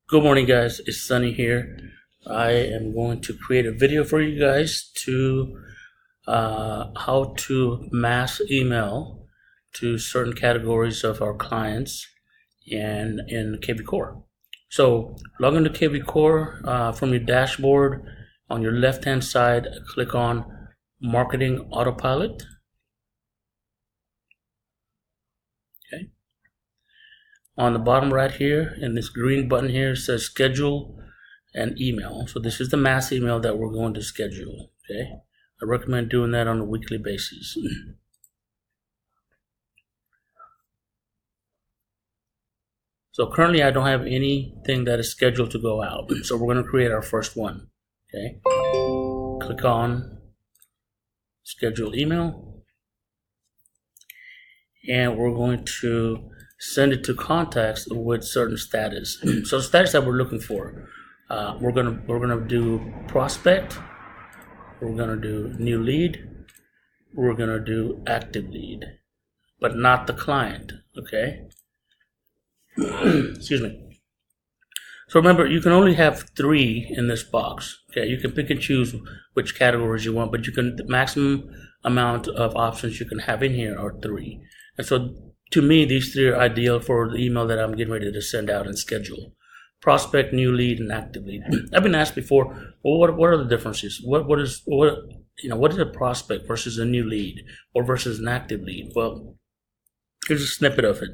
Good morning, guys. It's Sunny here. I am going to create a video for you guys to how to mass email to certain categories of our clients and in kvCORE. So log into kvCORE from your dashboard. On your left hand side, click on Marketing Autopilot. Okay. On the bottom right here, in this green button here, says schedule and email. So this is the mass email that we're going to schedule. Okay, I recommend doing that on a weekly basis. So currently I don't have anything that is scheduled to go out. So we're going to create our first one. Okay, click on schedule email, and we're going to send it to contacts with certain status. So the status that we're looking for, we're gonna do prospect, we're gonna do new lead, we're gonna do active lead, but not the client. Okay. Excuse me. So remember, you can only have 3 in this box. Okay, you can pick and choose which categories you want, but the maximum amount of options you can have in here are 3. And so to me, these 3 are ideal for the email that I'm getting ready to send out and schedule: prospect, new lead, and active lead. I've been asked before, well, what are the differences? What is a prospect versus a new lead, or versus an active lead? Well, here's a snippet of it.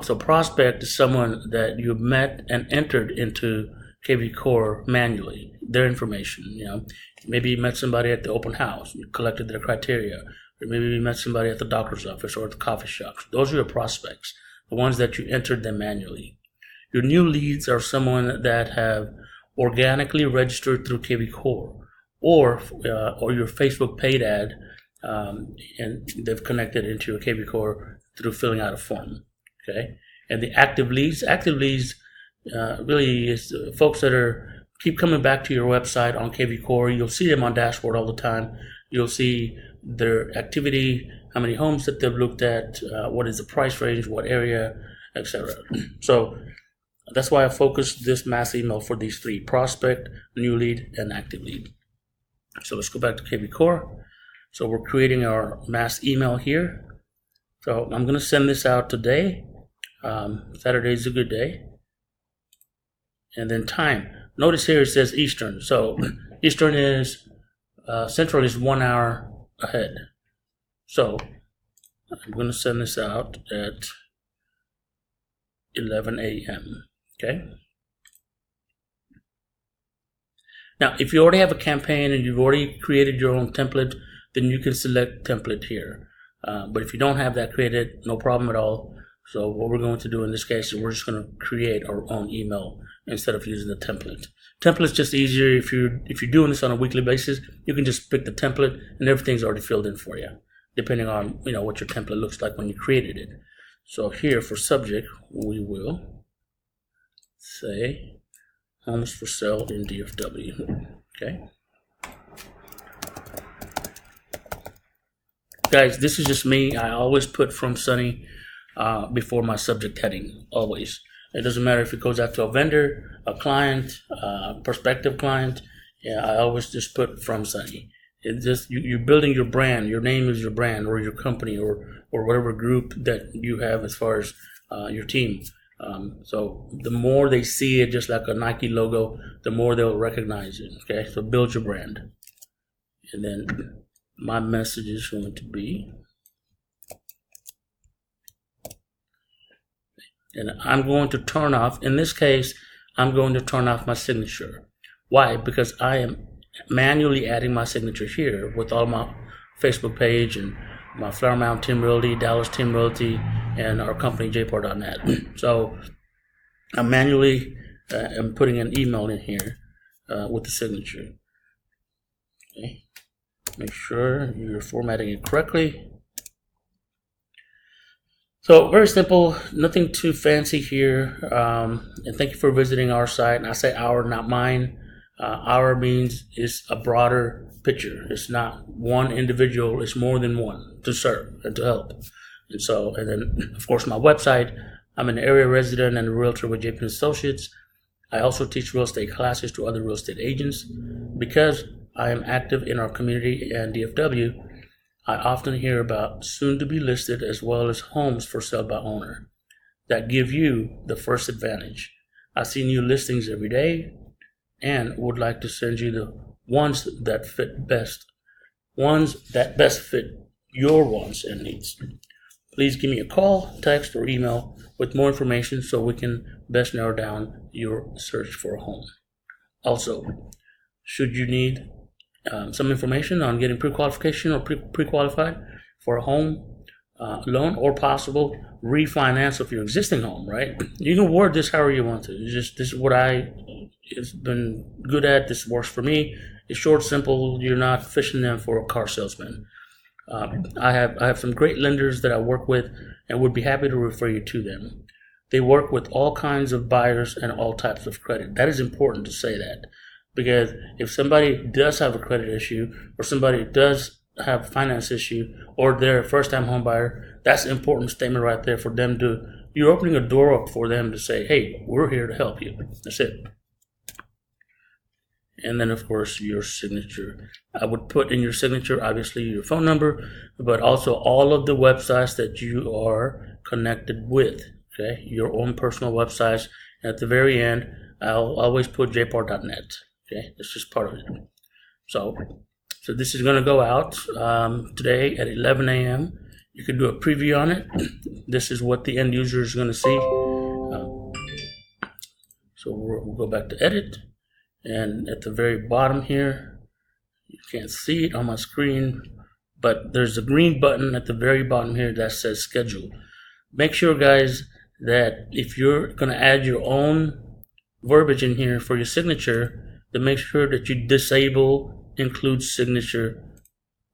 So prospect is someone that you met and entered into kvCORE manually, their information. Maybe you met somebody at the open house, you collected their criteria, or maybe you met somebody at the doctor's office or at the coffee shop. Those are your prospects, the ones that you entered them manually. Your new leads are someone that have organically registered through kvCORE, or your Facebook paid ad, and they've connected into your kvCORE through filling out a form. Okay, and the active leads really is folks that keep coming back to your website on kvCORE. You'll see them on dashboard all the time. You'll see their activity, how many homes that they've looked at, what is the price range, what area, etc. So that's why I focused this mass email for these 3: prospect, new lead, and active lead. So let's go back to kvCORE. So we're creating our mass email here. So I'm going to send this out today. Saturday is a good day. And then time. Notice here it says Eastern. So Eastern is, Central is 1 hour ahead. So I'm going to send this out at 11 a.m. Okay. Now, if you already have a campaign and you've already created your own template, then you can select template here. But if you don't have that created, no problem at all. So what we're going to do in this case is we're just going to create our own email instead of using the template. Template's just easier. If you're doing this on a weekly basis, you can just pick the template and everything's already filled in for you, depending on what your template looks like when you created it. So here for subject, we will say homes for sale in DFW. Okay. Guys, this is just me. I always put from Sunny before my subject heading, always. It doesn't matter if it goes out to a vendor, a client, a prospective client. Yeah, I always just put from Sunny. It's just you're building your brand. Your name is your brand, or your company, or whatever group that you have as far as your team. So the more they see it, just like a Nike logo, the more they'll recognize it. Okay, so build your brand, and then my message is going to be, and I'm going to turn off, in this case, I'm going to turn off my signature. Why? Because I am manually adding my signature here with all my Facebook page and my Flower Mound Team Realty, Dallas Team Realty, and our company, jpar.net. So I'm manually I'm putting an email in here with the signature. Okay. Make sure you're formatting it correctly. So very simple, nothing too fancy here. And thank you for visiting our site. And I say our, not mine. Our means it's a broader picture. It's not one individual. It's more than one to serve and to help. And then of course my website. I'm an area resident and a realtor with JP Associates. I also teach real estate classes to other real estate agents. Because I am active in our community and DFW, I often hear about soon to be listed as well as homes for sale by owner that give you the first advantage. I see new listings every day and would like to send you the ones that best fit your wants and needs. Please give me a call, text, or email with more information so we can best narrow down your search for a home. Also, should you need some information on getting pre-qualification or pre-qualified for a home loan or possible refinance of your existing home, right? You can word this however you want to. This is what I've been good at. This works for me. It's short, simple. You're not fishing them for a car salesman. I have some great lenders that I work with and would be happy to refer you to them. They work with all kinds of buyers and all types of credit. That is important to say that, because if somebody does have a credit issue or somebody does have a finance issue or they're a first-time home buyer, that's an important statement right there for them to, you're opening a door up for them to say, hey, we're here to help you. That's it. And then, of course, your signature. I would put in your signature, obviously, your phone number, but also all of the websites that you are connected with, okay? Your own personal websites. And at the very end, I'll always put jpar.net, okay? That's just part of it. So this is going to go out today at 11 a.m. You can do a preview on it. This is what the end user is going to see. So we'll go back to edit. And at the very bottom here, you can't see it on my screen, but there's a green button at the very bottom here that says schedule. Make sure, guys, that if you're going to add your own verbiage in here for your signature, then make sure that you disable include signature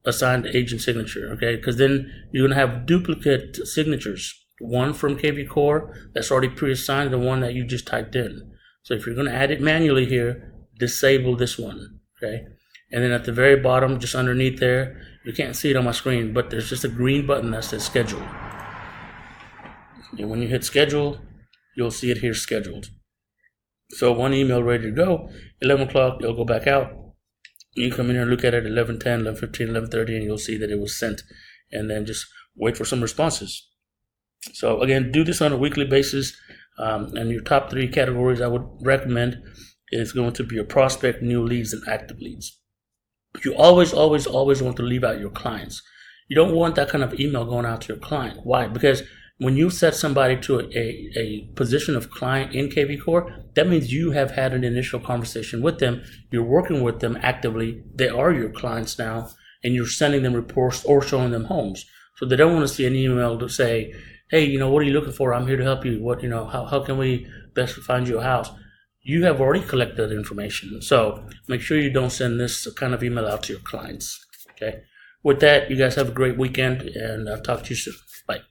assigned agent signature, okay? Because then you're going to have duplicate signatures, one from kvCORE that's already pre-assigned, the one that you just typed in. So if you're going to add it manually here, disable this one, okay? And then at the very bottom, just underneath there, you can't see it on my screen, but there's just a green button that says schedule. And when you hit schedule, you'll see it here scheduled. So one email ready to go, 11 o'clock, it'll go back out. You come in here and look at it at 11:10, 11:15, 11:30, and you'll see that it was sent. And then just wait for some responses. So again, do this on a weekly basis. And your top 3 categories I would recommend is going to be your prospect, new leads, and active leads. You always want to leave out your clients. You don't want that kind of email going out to your client. Why? Because when you set somebody to a position of client in kvCORE, that means you have had an initial conversation with them. You're working with them actively. They are your clients now, and you're sending them reports or showing them homes. So they don't want to see an email to say, hey, what are you looking for? I'm here to help you. How can we best find you a house? You have already collected that information. So make sure you don't send this kind of email out to your clients. Okay. With that, you guys have a great weekend, and I'll talk to you soon. Bye.